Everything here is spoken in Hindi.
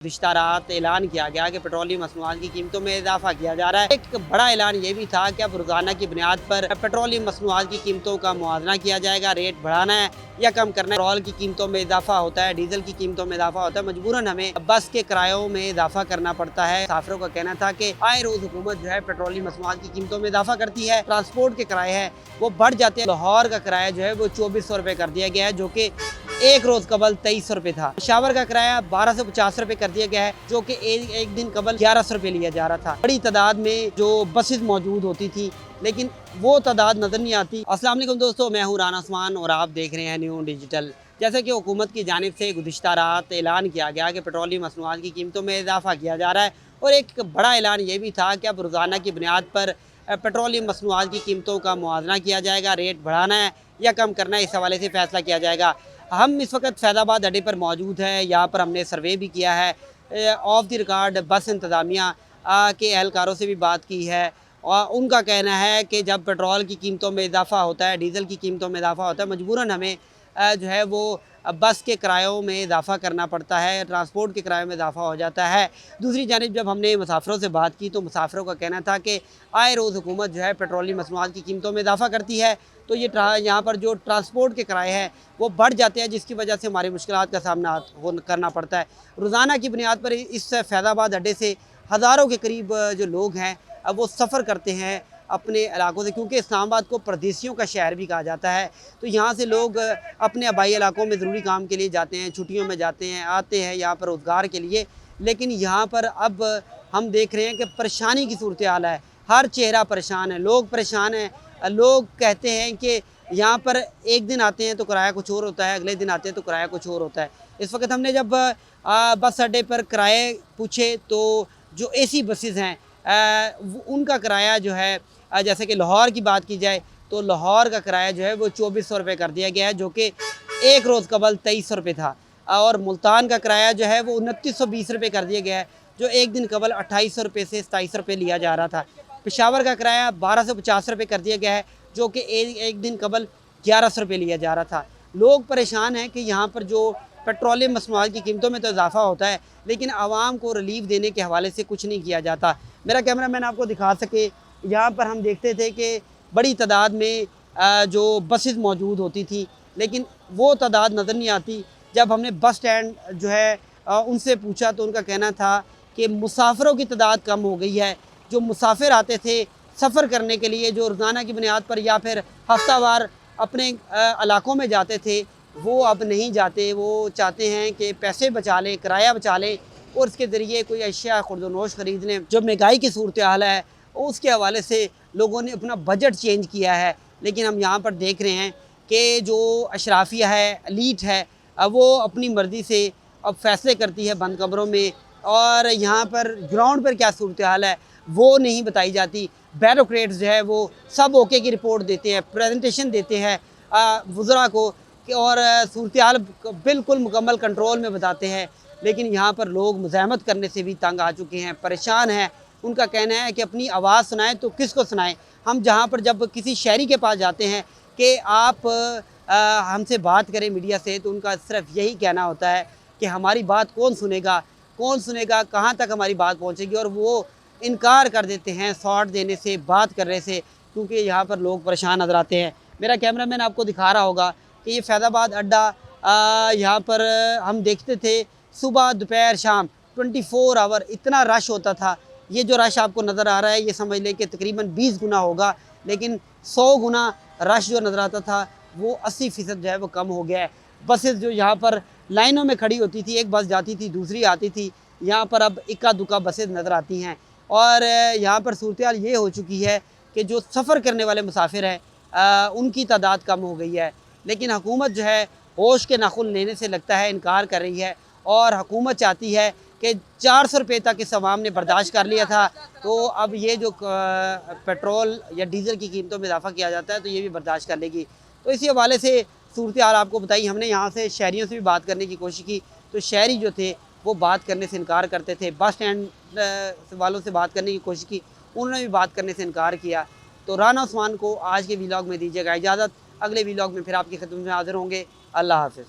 गुज़िश्ता रात ऐलान किया गया कि पेट्रोलियम मसनूआत की कीमतों में इजाफा किया जा रहा है। एक बड़ा ऐलान ये भी था कि अब रोज़ाना की बुनियाद पर पेट्रोलियम मसनूआत की कीमतों का मुआवजा किया जाएगा। रेट बढ़ाना है या कम करना है। पेट्रोल की कीमतों में इजाफा होता है, डीजल की कीमतों में इजाफा होता है, मजबूरन हमें बस के किरायों में इजाफा करना पड़ता है। मुसाफिरों का कहना था कि आए रोज़ हुकूमत जो है पेट्रोलियम मसनूआत की कीमतों में इजाफा करती है। ट्रांसपोर्ट के किराए हैं वो बढ़ जाते हैं। लाहौर का किराया जो है वो 2400 रुपये कर दिया गया है, जो कि एक रोज कबल 2300 रुपये था। पेशावर का किराया 1250 रुपये कर दिया गया है, जो कि एक दिन कबल 1100 रुपये लिया जा रहा था। बड़ी तादाद में जो बसेस मौजूद होती थी, लेकिन वो तादाद नजर नहीं आती। अस्सलाम वालेकुम दोस्तों, मैं हूँ राना उस्मान और आप देख रहे हैं न्यू डिजिटल। जैसे कि हुकूमत की जानिब से गुज़िश्ता रात ऐलान किया गया कि पेट्रोलियम मसनूआत की कीमतों में इजाफा किया जा रहा है, और एक बड़ा ऐलान ये भी था कि अब रोज़ाना की बुनियाद पर पेट्रोलियम मसनूआत की कीमतों का मुआवजा किया जाएगा। रेट बढ़ाना है या कम करना है, इस हवाले से फैसला किया जाएगा। हम इस वक्त फैज़ाबाद अड्डे पर मौजूद हैं। यहाँ पर हमने सर्वे भी किया है। ऑफ द रिकॉर्ड बस इंतज़ामिया के एहलकारों से भी बात की है, और उनका कहना है कि जब पेट्रोल की कीमतों में इजाफा होता है, डीज़ल की कीमतों में इजाफा होता है, मजबूरन हमें जो है वो बस के किरायों में इजाफा करना पड़ता है, ट्रांसपोर्ट के किरायों में इजाफा हो जाता है। दूसरी जानिब जब हमने मुसाफिरों से बात की तो मुसाफिरों का कहना था कि आए रोज़ हुकूमत जो है पेट्रोलियम मसनूआत की कीमतों में इजाफा करती है, तो ये यहाँ पर जो ट्रांसपोर्ट के किराए हैं वो बढ़ जाते हैं, जिसकी वजह से हमारी मुश्किलात का सामना करना पड़ता है। रोज़ाना की बुनियाद पर इस फैज़ाबाद अड्डे से हज़ारों के करीब जो लोग हैं वो सफ़र करते हैं अपने इलाकों से, क्योंकि इस्लामाबाद को परदेशियों का शहर भी कहा जाता है। तो यहाँ से लोग अपने आबाई इलाकों में ज़रूरी काम के लिए जाते हैं, छुट्टियों में जाते हैं, आते हैं यहाँ पर रोज़गार के लिए। लेकिन यहाँ पर अब हम देख रहे हैं कि परेशानी की सूरत हाल है। हर चेहरा परेशान है, लोग परेशान हैं। लोग कहते हैं कि यहाँ पर एक दिन आते हैं तो किराया कुछ और होता है, अगले दिन आते हैं तो किराया कुछ और होता है। इस वक्त हमने जब बस अड्डे पर किराए पूछे तो जो एसी बसेस हैं उनका किराया जो है, जैसे कि लाहौर की बात की जाए तो लाहौर का किराया जो है वो 2400 रुपये कर दिया गया है, जो कि एक रोज़ कबल 2300 रुपये था। और मुल्तान का किराया जो है वो 2920 रुपये कर दिया गया है, जो एक दिन कबल 2800 रुपये से 2700 रुपये लिया जा रहा था। पेशावर का किराया 1250 रुपये कर दिया गया है, जो कि एक दिन कबल 1100 रुपये लिया जा रहा था। लोग परेशान हैं कि यहाँ पर जो पेट्रोलियम मसनूआत की कीमतों में तो इजाफा होता है, लेकिन आवाम को रिलीफ देने के हवाले से कुछ नहीं किया जाता। मेरा कैमरा मैन आपको दिखा सके, यहाँ पर हम देखते थे कि बड़ी तादाद में जो बसेस मौजूद होती थी, लेकिन वो तादाद नज़र नहीं आती। जब हमने बस स्टैंड जो है उनसे पूछा तो उनका कहना था कि मुसाफिरों की तादाद कम हो गई है। जो मुसाफिर आते थे सफ़र करने के लिए, जो रोज़ाना की बुनियाद पर या फिर हफ्तावार अपने इलाकों में जाते थे, वो अब नहीं जाते। वो चाहते हैं कि पैसे बचा लें, किराया बचा लें और इसके ज़रिए कोई अशिया खुर्दनोश ख़रीद लें। जो महंगाई की सूरत हाल है उसके हवाले से लोगों ने अपना बजट चेंज किया है। लेकिन हम यहाँ पर देख रहे हैं कि जो अशराफिया है, एलीट है, वो अपनी मर्ज़ी से अब फैसले करती है बंद कमरों में, और यहाँ पर ग्राउंड पर क्या सूरत हाल है वो नहीं बताई जाती। ब्यूरोक्रेट्स जो है वो सब ओके की रिपोर्ट देते हैं, प्रेजेंटेशन देते हैं वज़रा को और सूरत हाल बिल्कुल मुकम्मल कंट्रोल में बताते हैं। लेकिन यहाँ पर लोग मुज़ाहमत करने से भी तंग आ चुके हैं, परेशान हैं। उनका कहना है कि अपनी आवाज़ सुनाएं तो किसको सुनाएं। हम जहाँ पर जब किसी शहरी के पास जाते हैं कि आप हमसे बात करें मीडिया से, तो उनका सिर्फ यही कहना होता है कि हमारी बात कौन सुनेगा, कहाँ तक हमारी बात पहुँचेगी, और वो इनकार कर देते हैं सॉर्ट देने से, बात करने से, क्योंकि यहाँ पर लोग परेशान नज़र आते हैं। मेरा कैमरा मैन आपको दिखा रहा होगा कि ये फैज़ाबाद अड्डा यहाँ पर हम देखते थे सुबह दोपहर शाम 24 आवर इतना रश होता था। ये जो रश आपको नज़र आ रहा है ये समझ लें कि तकरीबन 20 गुना होगा, लेकिन 100 गुना रश जो नज़र आता था वो 80% जो है वो कम हो गया है। बसेस जो यहाँ पर लाइनों में खड़ी होती थी, एक बस जाती थी दूसरी आती थी, यहाँ पर अब इक्का दुक्का बसेस नज़र आती हैं। और यहाँ पर सूरत हाल ये हो चुकी है कि जो सफ़र करने वाले मुसाफिर हैं उनकी तादाद कम हो गई है। लेकिन हुकूमत जो है होश के नाखुन लेने से लगता है इनकार कर रही है, और हुकूमत चाहती है कि 400 रुपये तक इस अवाम ने बर्दाश्त कर लिया था, तो अब ये जो पेट्रोल या डीज़ल की कीमतों में इजाफा किया जाता है तो ये भी बर्दाश्त कर लेगी। तो इसी हवाले से सूरत हाल आपको बताई। हमने यहाँ से शहरियों से भी बात करने की कोशिश की, तो शहरी जो थे वो बात करने से इनकार करते थे। बस स्टैंड वालों से बात करने की कोशिश की, उन्होंने भी बात करने से इनकार किया। तो राना उस्मान को आज के व्लॉग में दीजिएगा इजाज़त। अगले व्लॉग में फिर आपकी खिदमत में हाज़िर होंगे। अल्लाह हाफ़िज़।